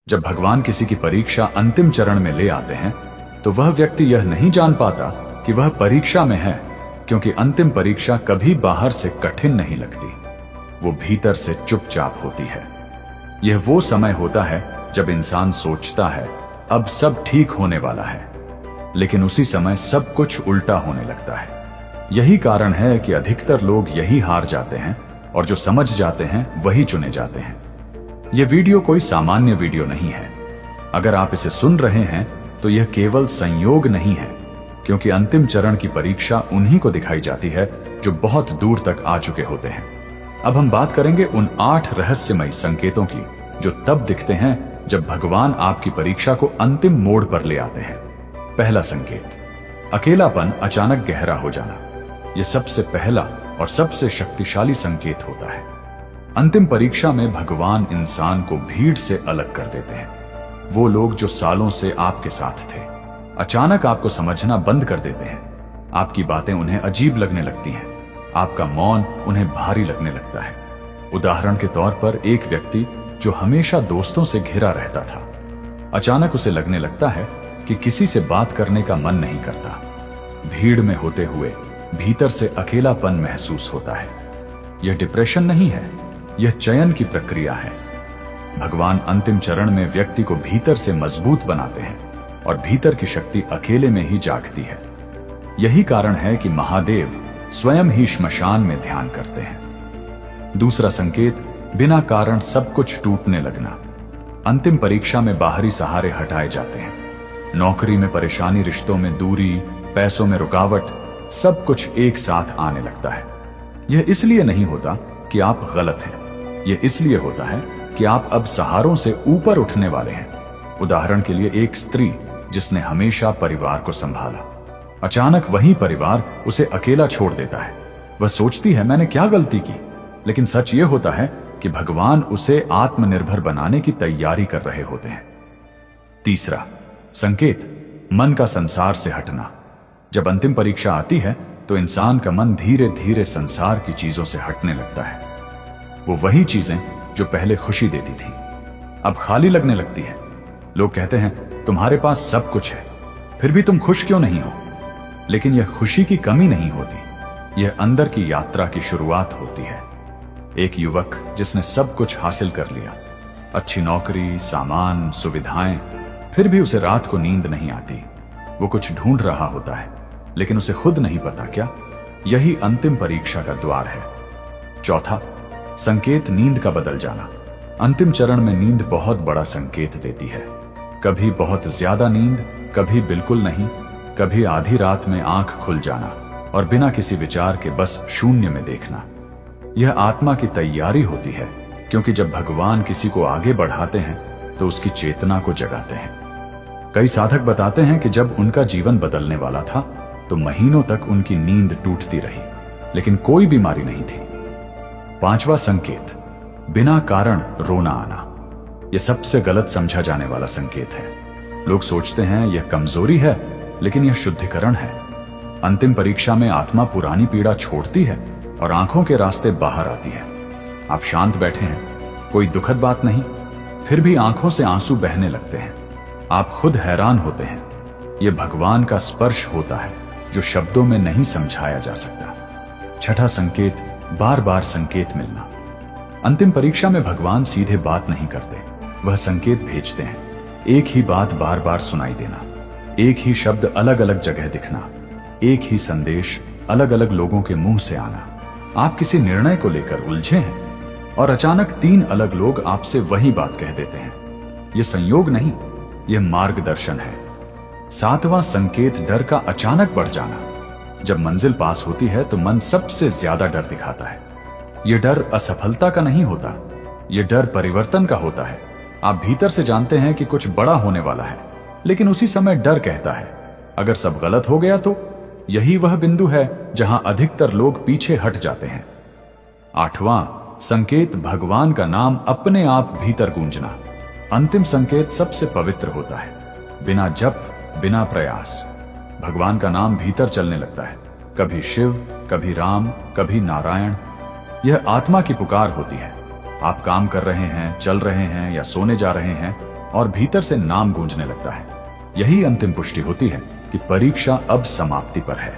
जब भगवान किसी की परीक्षा अंतिम चरण में ले आते हैं तो वह व्यक्ति यह नहीं जान पाता कि वह परीक्षा में है, क्योंकि अंतिम परीक्षा कभी बाहर से कठिन नहीं लगती, वो भीतर से चुपचाप होती है। यह वो समय होता है जब इंसान सोचता है अब सब ठीक होने वाला है, लेकिन उसी समय सब कुछ उल्टा होने लगता है। यही कारण है कि अधिकतर लोग यही हार जाते हैं और जो समझ जाते हैं वही चुने जाते हैं। यह वीडियो कोई सामान्य वीडियो नहीं है। अगर आप इसे सुन रहे हैं तो यह केवल संयोग नहीं है, क्योंकि अंतिम चरण की परीक्षा उन्हीं को दिखाई जाती है जो बहुत दूर तक आ चुके होते हैं। अब हम बात करेंगे उन 8 रहस्यमयी संकेतों की जो तब दिखते हैं जब भगवान आपकी परीक्षा को अंतिम मोड़ पर ले आते हैं। पहला संकेत, अकेलापन अचानक गहरा हो जाना। यह सबसे पहला और सबसे शक्तिशाली संकेत होता है। अंतिम परीक्षा में भगवान इंसान को भीड़ से अलग कर देते हैं। वो लोग जो सालों से आपके साथ थे अचानक आपको समझना बंद कर देते हैं। आपकी बातें उन्हें अजीब लगने लगती हैं, आपका मौन उन्हें भारी लगने लगता है। उदाहरण के तौर पर एक व्यक्ति जो हमेशा दोस्तों से घिरा रहता था, अचानक उसे लगने लगता है कि किसी से बात करने का मन नहीं करता। भीड़ में होते हुए भीतर से अकेलापन महसूस होता है। यह डिप्रेशन नहीं है, यह चयन की प्रक्रिया है। भगवान अंतिम चरण में व्यक्ति को भीतर से मजबूत बनाते हैं और भीतर की शक्ति अकेले में ही जागती है। यही कारण है कि महादेव स्वयं ही श्मशान में ध्यान करते हैं। दूसरा संकेत, बिना कारण सब कुछ टूटने लगना। अंतिम परीक्षा में बाहरी सहारे हटाए जाते हैं। नौकरी में परेशानी, रिश्तों में दूरी, पैसों में रुकावट, सब कुछ एक साथ आने लगता है। यह इसलिए नहीं होता कि आप गलत हैं, यह इसलिए होता है कि आप अब सहारों से ऊपर उठने वाले हैं। उदाहरण के लिए एक स्त्री जिसने हमेशा परिवार को संभाला, अचानक वही परिवार उसे अकेला छोड़ देता है। वह सोचती है मैंने क्या गलती की, लेकिन सच यह होता है कि भगवान उसे आत्मनिर्भर बनाने की तैयारी कर रहे होते हैं। तीसरा संकेत, मन का संसार से हटना। जब अंतिम परीक्षा आती है तो इंसान का मन धीरे धीरे संसार की चीजों से हटने लगता है। वो वही चीजें जो पहले खुशी देती थी अब खाली लगने लगती है। लोग कहते हैं तुम्हारे पास सब कुछ है, फिर भी तुम खुश क्यों नहीं हो? लेकिन यह खुशी की कमी नहीं होती, यह अंदर की यात्रा की शुरुआत होती है। एक युवक जिसने सब कुछ हासिल कर लिया, अच्छी नौकरी, सामान, सुविधाएं, फिर भी उसे रात को नींद नहीं आती। वो कुछ ढूंढ रहा होता है, लेकिन उसे खुद नहीं पता क्या यही अंतिम परीक्षा का द्वार है। चौथा संकेत, नींद का बदल जाना। अंतिम चरण में नींद बहुत बड़ा संकेत देती है। कभी बहुत ज्यादा नींद, कभी बिल्कुल नहीं, कभी आधी रात में आंख खुल जाना और बिना किसी विचार के बस शून्य में देखना। यह आत्मा की तैयारी होती है, क्योंकि जब भगवान किसी को आगे बढ़ाते हैं तो उसकी चेतना को जगाते हैं। कई साधक बताते हैं कि जब उनका जीवन बदलने वाला था तो महीनों तक उनकी नींद टूटती रही, लेकिन कोई बीमारी नहीं थी। पांचवा संकेत, बिना कारण रोना आना। यह सबसे गलत समझा जाने वाला संकेत है। लोग सोचते हैं यह कमजोरी है, लेकिन यह शुद्धिकरण है। अंतिम परीक्षा में आत्मा पुरानी पीड़ा छोड़ती है और आंखों के रास्ते बाहर आती है। आप शांत बैठे हैं, कोई दुखद बात नहीं, फिर भी आंखों से आंसू बहने लगते हैं। आप खुद हैरान होते हैं। यह भगवान का स्पर्श होता है जो शब्दों में नहीं समझाया जा सकता। छठा संकेत, बार बार संकेत मिलना। अंतिम परीक्षा में भगवान सीधे बात नहीं करते, वह संकेत भेजते हैं। एक ही बात बार बार सुनाई देना, एक ही शब्द अलग अलग जगह दिखना, एक ही संदेश अलग अलग लोगों के मुंह से आना। आप किसी निर्णय को लेकर उलझे हैं और अचानक 3 अलग लोग आपसे वही बात कह देते हैं। यह संयोग नहीं, यह मार्गदर्शन है। 7वां संकेत, डर का अचानक बढ़ जाना। जब मंजिल पास होती है तो मन सबसे ज्यादा डर दिखाता है। यह डर असफलता का नहीं होता, यह डर परिवर्तन का होता है। आप भीतर से जानते हैं कि कुछ बड़ा होने वाला है, लेकिन उसी समय डर कहता है अगर सब गलत हो गया तो। यही वह बिंदु है जहां अधिकतर लोग पीछे हट जाते हैं। 8वां संकेत, भगवान का नाम अपने आप भीतर गूंजना। अंतिम संकेत सबसे पवित्र होता है। बिना जप, बिना प्रयास भगवान का नाम भीतर चलने लगता है। कभी शिव, कभी राम, कभी नारायण। यह आत्मा की पुकार होती है। आप काम कर रहे हैं, चल रहे हैं या सोने जा रहे हैं, और भीतर से नाम गूंजने लगता है। यही अंतिम पुष्टि होती है कि परीक्षा अब समाप्ति पर है।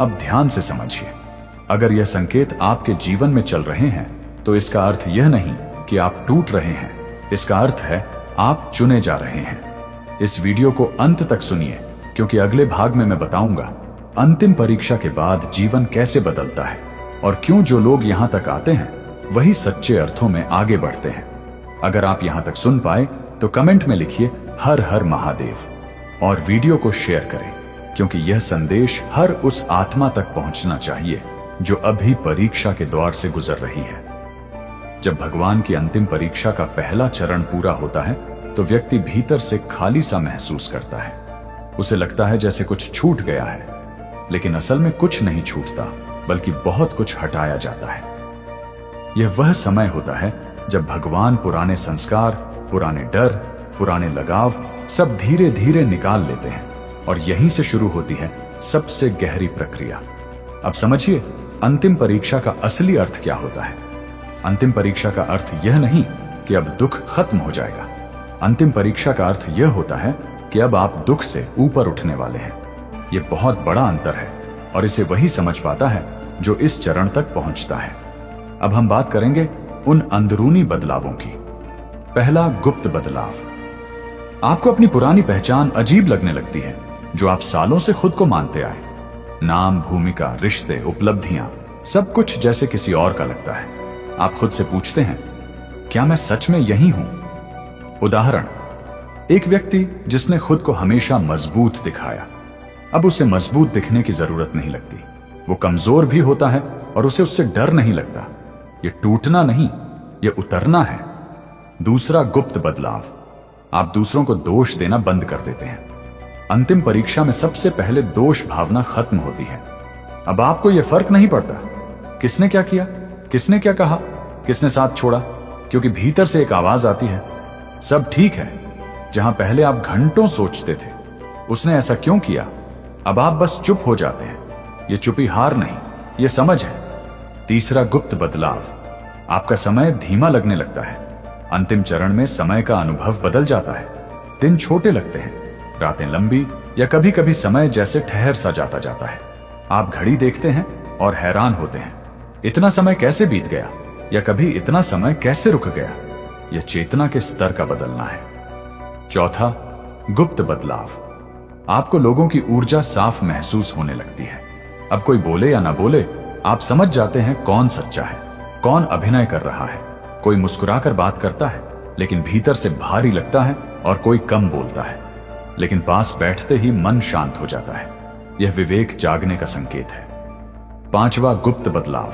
अब ध्यान से समझिए, अगर यह संकेत आपके जीवन में चल रहे हैं तो इसका अर्थ यह नहीं कि आप टूट रहे हैं, इसका अर्थ है आप चुने जा रहे हैं। इस वीडियो को अंत तक सुनिए, क्योंकि अगले भाग में मैं बताऊंगा अंतिम परीक्षा के बाद जीवन कैसे बदलता है और क्यों जो लोग यहां तक आते हैं वही सच्चे अर्थों में आगे बढ़ते हैं। अगर आप यहां तक सुन पाए तो कमेंट में लिखिए हर हर महादेव और वीडियो को शेयर करें, क्योंकि यह संदेश हर उस आत्मा तक पहुंचना चाहिए जो अभी परीक्षा के दौर से गुजर रही है। जब भगवान की अंतिम परीक्षा का पहला चरण पूरा होता है तो व्यक्ति भीतर से खाली सा महसूस करता है। उसे लगता है जैसे कुछ छूट गया है, लेकिन असल में कुछ नहीं छूटता, बल्कि बहुत कुछ हटाया जाता है। यह वह समय होता है जब भगवान पुराने संस्कार, पुराने डर, पुराने लगाव सब धीरे धीरे निकाल लेते हैं और यहीं से शुरू होती है सबसे गहरी प्रक्रिया। अब समझिए अंतिम परीक्षा का असली अर्थ क्या होता है। अंतिम परीक्षा का अर्थ यह नहीं कि अब दुख खत्म हो जाएगा। अंतिम परीक्षा का अर्थ यह होता है कि अब आप दुख से ऊपर उठने वाले हैं। यह बहुत बड़ा अंतर है और इसे वही समझ पाता है जो इस चरण तक पहुंचता है। अब हम बात करेंगे उन अंदरूनी बदलावों की। पहला, गुप्त बदलाव। आपको अपनी पुरानी पहचान अजीब लगने लगती है जो आप सालों से खुद को मानते आए। नाम, भूमिका, रिश्ते, उपलब्धियां, सब कुछ जैसे किसी और का लगता है। आप खुद से पूछते हैं, क्या मैं सच में यही हूं? उदाहरण, एक व्यक्ति जिसने खुद को हमेशा मजबूत दिखाया, अब उसे मजबूत दिखने की जरूरत नहीं लगती। वो कमजोर भी होता है और उसे उससे डर नहीं लगता। ये टूटना नहीं, ये उतरना है। दूसरा, गुप्त बदलाव। आप दूसरों को दोष देना बंद कर देते हैं। अंतिम परीक्षा में सबसे पहले दोष भावना खत्म होती है। अब आपको यह फर्क नहीं पड़ता किसने क्या किया, किसने क्या कहा, किसने साथ छोड़ा, क्योंकि भीतर से एक आवाज आती है, सब ठीक है। जहां पहले आप घंटों सोचते थे, उसने ऐसा क्यों किया, अब आप बस चुप हो जाते हैं। यह चुपी हार नहीं, यह समझ है। तीसरा, गुप्त बदलाव। आपका समय धीमा लगने लगता है। अंतिम चरण में समय का अनुभव बदल जाता है। दिन छोटे लगते हैं, रातें लंबी, या कभी कभी समय जैसे ठहर सा जाता है। आप घड़ी देखते हैं और हैरान होते हैं, इतना समय कैसे बीत गया, या कभी इतना समय कैसे रुक गया। यह चेतना के स्तर का बदलना है। चौथा, गुप्त बदलाव। आपको लोगों की ऊर्जा साफ महसूस होने लगती है। अब कोई बोले या ना बोले, आप समझ जाते हैं कौन सच्चा है, कौन अभिनय कर रहा है। कोई मुस्कुराकर बात करता है लेकिन भीतर से भारी लगता है, और कोई कम बोलता है लेकिन पास बैठते ही मन शांत हो जाता है। यह विवेक जागने का संकेत है। पांचवा, गुप्त बदलाव।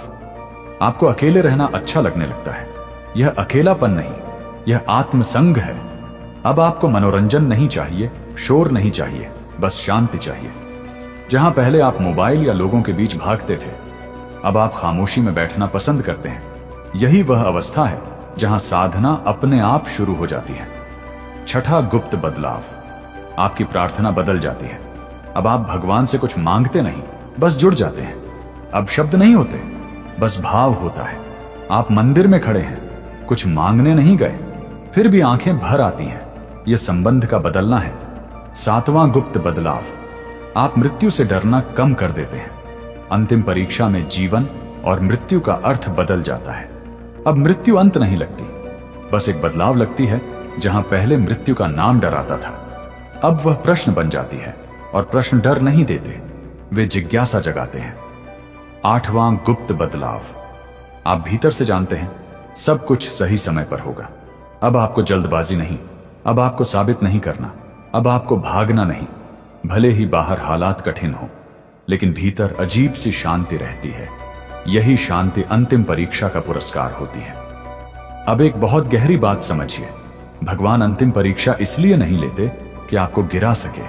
आपको अकेले रहना अच्छा लगने लगता है। यह अकेलापन नहीं, यह आत्मसंग है। अब आपको मनोरंजन नहीं चाहिए, शोर नहीं चाहिए, बस शांति चाहिए। जहां पहले आप मोबाइल या लोगों के बीच भागते थे, अब आप खामोशी में बैठना पसंद करते हैं। यही वह अवस्था है जहां साधना अपने आप शुरू हो जाती है। छठा, गुप्त बदलाव। आपकी प्रार्थना बदल जाती है। अब आप भगवान से कुछ मांगते नहीं, बस जुड़ जाते हैं। अब शब्द नहीं होते, बस भाव होता है। आप मंदिर में खड़े हैं, कुछ मांगने नहीं गए, फिर भी आंखें भर आती हैं। यह संबंध का बदलना है। सातवां, गुप्त बदलाव। आप मृत्यु से डरना कम कर देते हैं। अंतिम परीक्षा में जीवन और मृत्यु का अर्थ बदल जाता है। अब मृत्यु अंत नहीं लगती, बस एक बदलाव लगती है। जहां पहले मृत्यु का नाम डराता था, अब वह प्रश्न बन जाती है, और प्रश्न डर नहीं देते, वे जिज्ञासा जगाते हैं। आठवां, गुप्त बदलाव। आप भीतर से जानते हैं सब कुछ सही समय पर होगा। अब आपको जल्दबाजी नहीं, अब आपको साबित नहीं करना, अब आपको भागना नहीं। भले ही बाहर हालात कठिन हो, लेकिन भीतर अजीब सी शांति रहती है। यही शांति अंतिम परीक्षा का पुरस्कार होती है। अब एक बहुत गहरी बात समझिए, भगवान अंतिम परीक्षा इसलिए नहीं लेते कि आपको गिरा सके,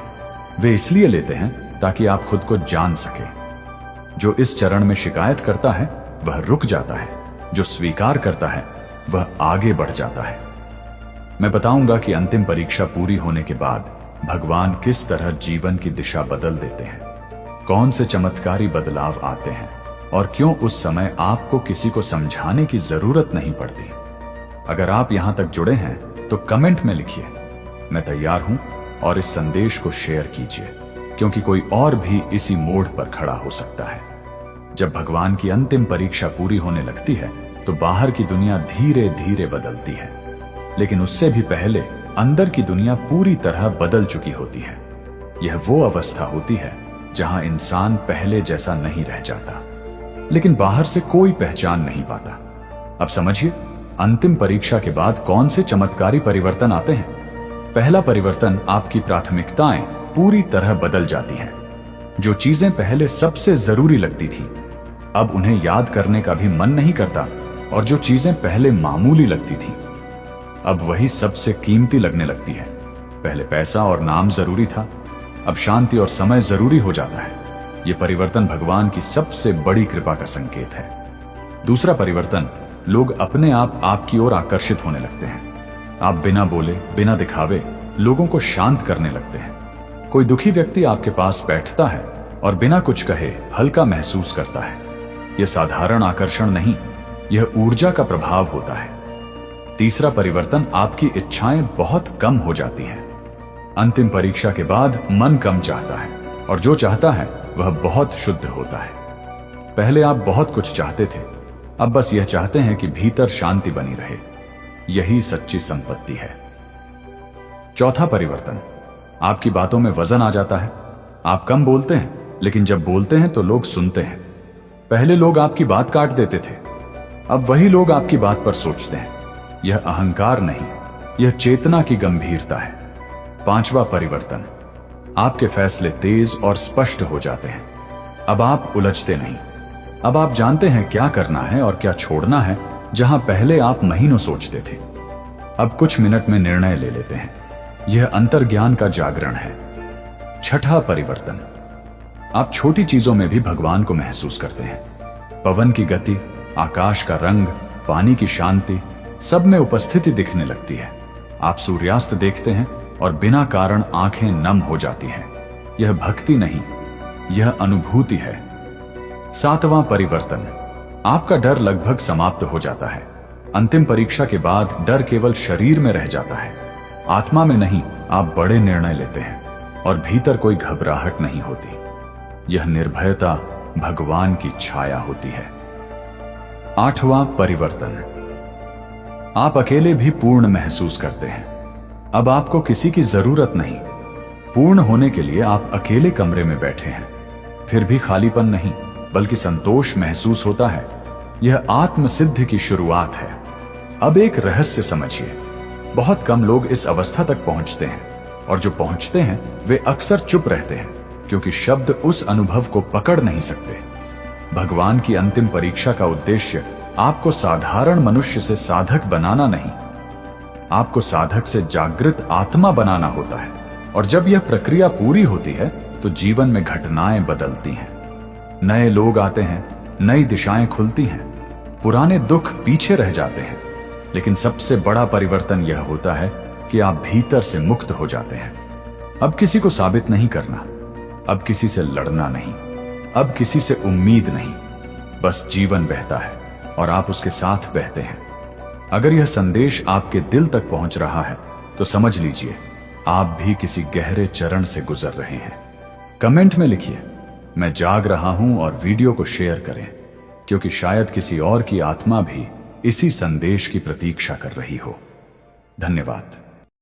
वे इसलिए लेते हैं ताकि आप खुद को जान सके। जो इस चरण में शिकायत करता है वह रुक जाता है, जो स्वीकार करता है वह आगे बढ़ जाता है। मैं बताऊंगा कि अंतिम परीक्षा पूरी होने के बाद भगवान किस तरह जीवन की दिशा बदल देते हैं, कौन से चमत्कारी बदलाव आते हैं, और क्यों उस समय आपको किसी को समझाने की जरूरत नहीं पड़ती। अगर आप यहां तक जुड़े हैं तो कमेंट में लिखिए, मैं तैयार हूं और इस संदेश को शेयर कीजिए, क्योंकि कोई और भी इसी मोड़ पर खड़ा हो सकता है। जब भगवान की अंतिम परीक्षा पूरी होने लगती है तो बाहर की दुनिया धीरे धीरे बदलती है, लेकिन उससे भी पहले अंदर की दुनिया पूरी तरह बदल चुकी होती है। यह वो अवस्था होती है जहां इंसान पहले जैसा नहीं रह जाता, लेकिन बाहर से कोई पहचान नहीं पाता। अब समझिए, अंतिम परीक्षा के बाद कौन से चमत्कारी परिवर्तन आते हैं। पहला परिवर्तन, आपकी प्राथमिकताएं पूरी तरह बदल जाती हैं। जो चीजें पहले सबसे जरूरी लगती थी, अब उन्हें याद करने का भी मन नहीं करता, और जो चीजें पहले मामूली लगती थी, अब वही सबसे कीमती लगने लगती है। पहले पैसा और नाम जरूरी था, अब शांति और समय जरूरी हो जाता है। यह परिवर्तन भगवान की सबसे बड़ी कृपा का संकेत है। दूसरा परिवर्तन, लोग अपने आप आपकी ओर आकर्षित होने लगते हैं। आप बिना बोले, बिना दिखावे लोगों को शांत करने लगते हैं। कोई दुखी व्यक्ति आपके पास बैठता है और बिना कुछ कहे हल्का महसूस करता है। यह साधारण आकर्षण नहीं, यह ऊर्जा का प्रभाव होता है। तीसरा परिवर्तन, आपकी इच्छाएं बहुत कम हो जाती हैं। अंतिम परीक्षा के बाद मन कम चाहता है, और जो चाहता है वह बहुत शुद्ध होता है। पहले आप बहुत कुछ चाहते थे, अब बस यह चाहते हैं कि भीतर शांति बनी रहे। यही सच्ची संपत्ति है। चौथा परिवर्तन, आपकी बातों में वजन आ जाता है। आप कम बोलते हैं, लेकिन जब बोलते हैं तो लोग सुनते हैं। पहले लोग आपकी बात काट देते थे, अब वही लोग आपकी बात पर सोचते हैं। यह अहंकार नहीं, यह चेतना की गंभीरता है। पांचवा परिवर्तन, आपके फैसले तेज और स्पष्ट हो जाते हैं। अब आप उलझते नहीं, अब आप जानते हैं क्या करना है और क्या छोड़ना है। जहां पहले आप महीनों सोचते थे, अब कुछ मिनट में निर्णय ले लेते हैं। यह अंतर्ज्ञान का जागरण है। छठा परिवर्तन, आप छोटी चीजों में भी भगवान को महसूस करते हैं। पवन की गति, आकाश का रंग, पानी की शांति, सब में उपस्थिति दिखने लगती है। आप सूर्यास्त देखते हैं और बिना कारण आंखें नम हो जाती हैं। यह भक्ति नहीं, यह अनुभूति है। सातवां परिवर्तन, आपका डर लगभग समाप्त हो जाता है। अंतिम परीक्षा के बाद डर केवल शरीर में रह जाता है, आत्मा में नहीं। आप बड़े निर्णय लेते हैं और भीतर कोई घबराहट नहीं होती। यह निर्भयता भगवान की छाया होती है। आठवां परिवर्तन, आप अकेले भी पूर्ण महसूस करते हैं। अब आपको किसी की जरूरत नहीं। पूर्ण होने के लिए आप अकेले कमरे में बैठे हैं, फिर भी खालीपन नहीं, बल्कि संतोष महसूस होता है। यह आत्मसिद्धि की शुरुआत है। अब एक रहस्य समझिए, बहुत कम लोग इस अवस्था तक पहुंचते हैं, और जो पहुंचते हैं वे अक्सर चुप रहते हैं, क्योंकि शब्द उस अनुभव को पकड़ नहीं सकते। भगवान की अंतिम परीक्षा का उद्देश्य आपको साधारण मनुष्य से साधक बनाना नहीं, आपको साधक से जागृत आत्मा बनाना होता है। और जब यह प्रक्रिया पूरी होती है तो जीवन में घटनाएं बदलती हैं। नए लोग आते हैं, नई दिशाएं खुलती हैं, पुराने दुख पीछे रह जाते हैं। लेकिन सबसे बड़ा परिवर्तन यह होता है कि आप भीतर से मुक्त हो जाते हैं। अब किसी को साबित नहीं करना, अब किसी से लड़ना नहीं, अब किसी से उम्मीद नहीं। बस जीवन बहता है और आप उसके साथ बहते हैं। अगर यह संदेश आपके दिल तक पहुंच रहा है तो समझ लीजिए आप भी किसी गहरे चरण से गुजर रहे हैं। कमेंट में लिखिए, मैं जाग रहा हूं, और वीडियो को शेयर करें, क्योंकि शायद किसी और की आत्मा भी इसी संदेश की प्रतीक्षा कर रही हो। धन्यवाद।